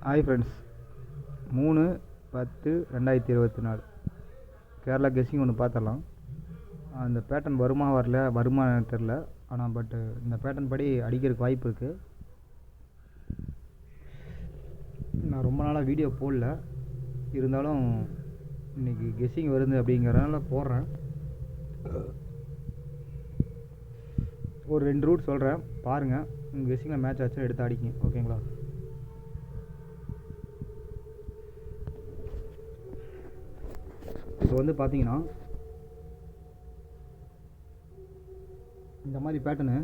Hi friends, 3/10/2024 Kerala guessing ஒன்று பார்த்துடலாம். அந்த பேட்டர்ன் வருமா தெரில. ஆனால் இந்த பேட்டர்ன் படி அடிக்கிறதுக்கு வாய்ப்பு இருக்குது. நான் ரொம்ப நாளாக வீடியோ போடல, இருந்தாலும் இன்றைக்கி கெஸ்ஸிங் வருது அப்படிங்கிறதுனால போடுறேன். ஒரு 2 ரூட் சொல்கிறேன், பாருங்கள். உங்கள் கெஸ்ஸிங்கில் மேட்ச் ஆச்சுன்னு எடுத்து அடிக்கிங்க, ஓகேங்களா? இப்போ வந்து பார்த்தீங்கன்னா இந்த மாதிரி பேட்டர்னு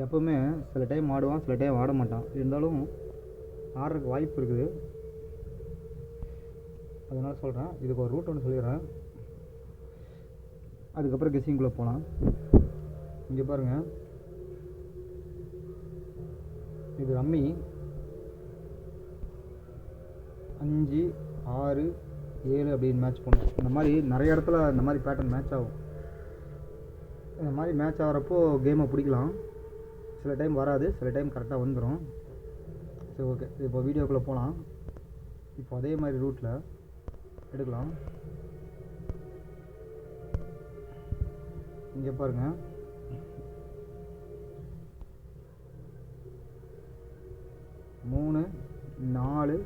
எப்போவுமே சில டைம் ஆடுவான், சில டைம் ஆட மாட்டான். இருந்தாலும் ஆடுறதுக்கு வாய்ப்பு இருக்குது. அதனால் சொல்கிறேன். இதுக்கு ஒரு ரூட் ஒன்று சொல்லிடுறேன், அதுக்கப்புறம் கெஸ்ஸிங்குள்ளே போகலாம். இங்கே பாருங்கள், இது ரம்மி 5, 6, 7 அப்படின்னு மேட்ச் பண்ணுவோம். இந்த மாதிரி நிறைய இடத்துல இந்த மாதிரி பேட்டர்ன் மேட்ச் ஆகும். இந்த மாதிரி மேட்ச் ஆகிறப்போ கேமை பிடிக்கலாம். சில டைம் வராது, சில டைம் கரெக்டாக வந்துடும். சரி, ஓகே. இப்போ வீடியோக்குள்ளே போகலாம். இப்போ அதே மாதிரி ரூட்டில் எடுக்கலாம். இங்கே பாருங்கள், மூணு, 4,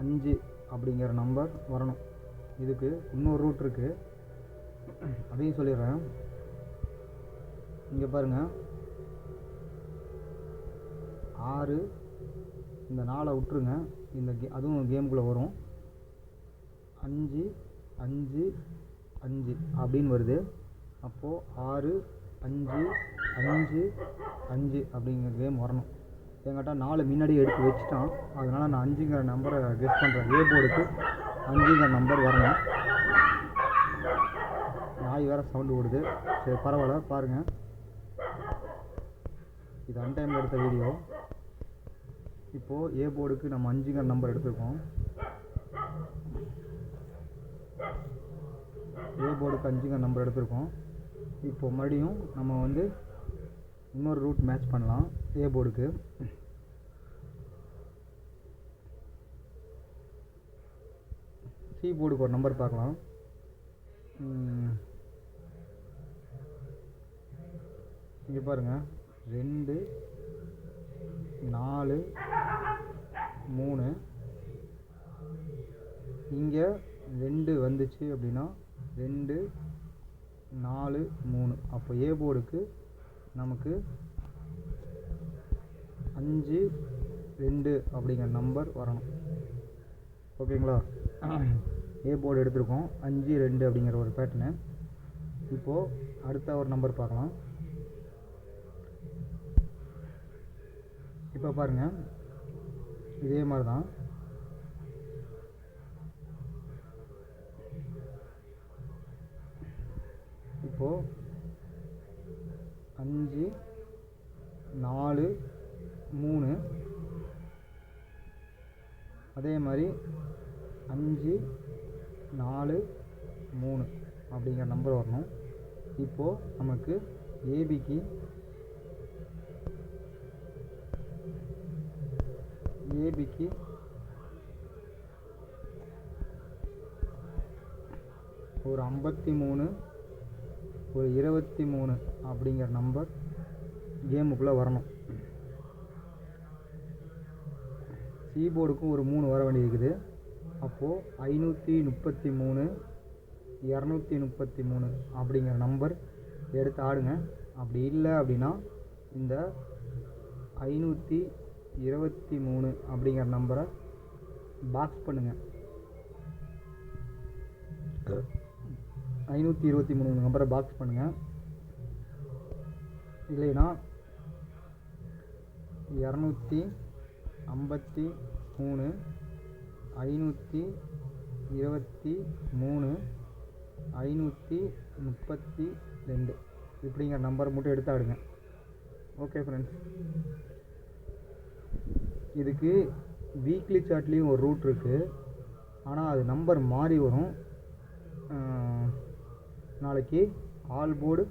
5 அப்படிங்கிற நம்பர் வரணும். இதுக்கு இன்னொரு ரூட் இருக்குது, அதையும் சொல்லிடுறேன். இங்கே பாருங்கள், 6, இந்த 4 விட்டுருங்க. அதுவும் கேமுக்குள்ளே வரும். 5, 5, 5 அப்படின்னு வருது. அப்போது 6, 5, 5, 5 அப்படிங்கிற கேம் வரணும். என்கிட்ட 4 முன்னாடி எடுத்து வச்சுட்டான். அதனால் நான் 5ங்கிற நம்பரை கெஸ் பண்ணுறேன். ஏ போர்டுக்கு 5ங்கிற நம்பர் வரணும். நாய் வேறு சவுண்டு ஓடுது. சரி, பரவாயில்ல, பாருங்கள். இது அன்டைமில் எடுத்த வீடியோ. இப்போது ஏ போர்டுக்கு நம்ம 5ங்கிற நம்பர் எடுத்துருக்கோம். ஏ போர்டுக்கு 5ங்கிற நம்பர் எடுத்துருக்கோம். இப்போது மறுபடியும் நம்ம வந்து இன்னொரு ரூட் மேட்ச் பண்ணலாம். ஏ போர்டுக்கு சி போர்டுக்கு ஒரு நம்பர் பார்க்கலாம். இங்கே பாருங்கள், 2, 4, 3. இங்கே 2 வந்துச்சு அப்படின்னா 2, 4, 3. அப்போ ஏ போர்டுக்கு நமக்கு 5, 2 அப்படிங்கிற நம்பர் வரணும், ஓகேங்களா? ஏ போர்டு எடுத்திருக்கோம், 5, 2 அப்படிங்கிற ஒரு பேட்டர்னு. இப்போது அடுத்த ஒரு நம்பர் பார்க்கலாம். இப்போ பாருங்கள், இதே மாதிரி தான். இப்போது 5, 4, 3. அதே மாதிரி 5, 4, 3 அப்படிங்கிற நம்பர் வரணும். இப்போது நமக்கு ஏபிக்கு ஒரு 53, ஒரு 23 அப்படிங்கிற நம்பர் கேமுக்குள்ளே வரணும். சி போர்டுக்கும் ஒரு 3 வர வேண்டியிருக்குது. அப்போது 533, 233 அப்படிங்கிற நம்பர் எடுத்து ஆடுங்க. அப்படி இல்லை அப்படின்னா இந்த 523 அப்படிங்கிற நம்பரை பாக்ஸ் பண்ணுங்கள். 523 நம்பரை பாக்ஸ் பண்ணுங்கள். இல்லைன்னா 253, 523, 532 இப்படிங்கிற நம்பரை மட்டும் எடுத்து ஆடுங்க. ஓகே ஃப்ரெண்ட்ஸ், இதுக்கு வீக்லி சார்ட்லேயும் ஒரு ரூட் இருக்குது. ஆனால் அது நம்பர் மாறி வரும். நாளைக்கு ஆல் போர்டு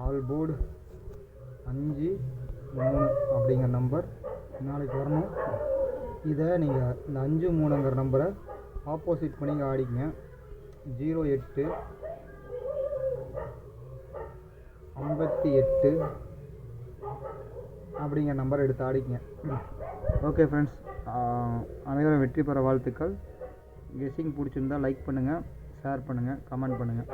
ஆல் போர்டு 5 3 அப்படிங்கிற நம்பர் நாளைக்கு வரணும். இதை நீங்கள் இந்த 5 3ங்கிற நம்பரை ஆப்போசிட் பண்ணி ஆடிக்கங்க. 08 58 அப்படிங்கிற நம்பரை எடுத்து ஆடிக்கங்க. ஓகே ஃப்ரெண்ட்ஸ், அனைவரும் வெற்றி பெற வாழ்த்துக்கள். கெஸ்ஸிங் பிடிச்சிருந்தால் லைக் பண்ணுங்கள், ஷேர் பண்ணுங்கள், கமெண்ட் பண்ணுங்கள்.